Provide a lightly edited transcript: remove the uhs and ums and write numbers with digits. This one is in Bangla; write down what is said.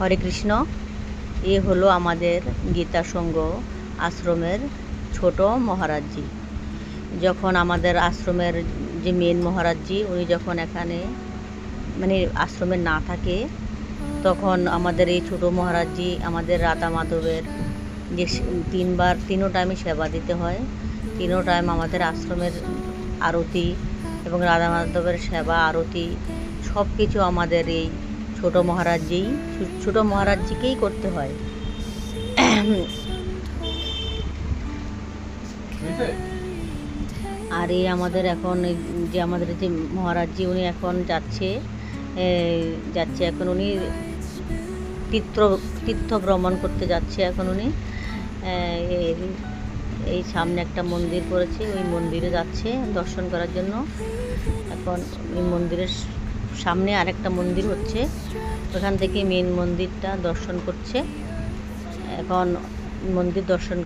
হরে কৃষ্ণ। এ হলো আমাদের গীতা সংঘ আশ্রমের ছোট মহারাজজি। যখন আমাদের আশ্রমের যে মেন মহারাজজি উনি যখন এখানে মানে আশ্রমে না থাকে, তখন আমাদের এই ছোট মহারাজজি আমাদের রাধা মাধবের যে তিনও টাইমে সেবা দিতে হয়, তিনও টাইম আমাদের আশ্রমের আরতি এবং রাধা মাধবের সেবা আরতি সব কিছু আমাদের এই ছোট মহারাজজিকেই করতে হয়। আর এই আমাদের এখন যে আমাদের যে মহারাজজি উনি এখন যাচ্ছে এখন উনি তীর্থ ভ্রমণ করতে যাচ্ছে। এখন উনি এই সামনে একটা মন্দির করেছে, ওই মন্দিরে যাচ্ছে দর্শন করার জন্য। এখন ওই মন্দিরের সামনে আরেকটা মন্দির হচ্ছে, ওখান থেকে মেন মন্দিরটা দর্শন করছে। এখন মন্দির দর্শন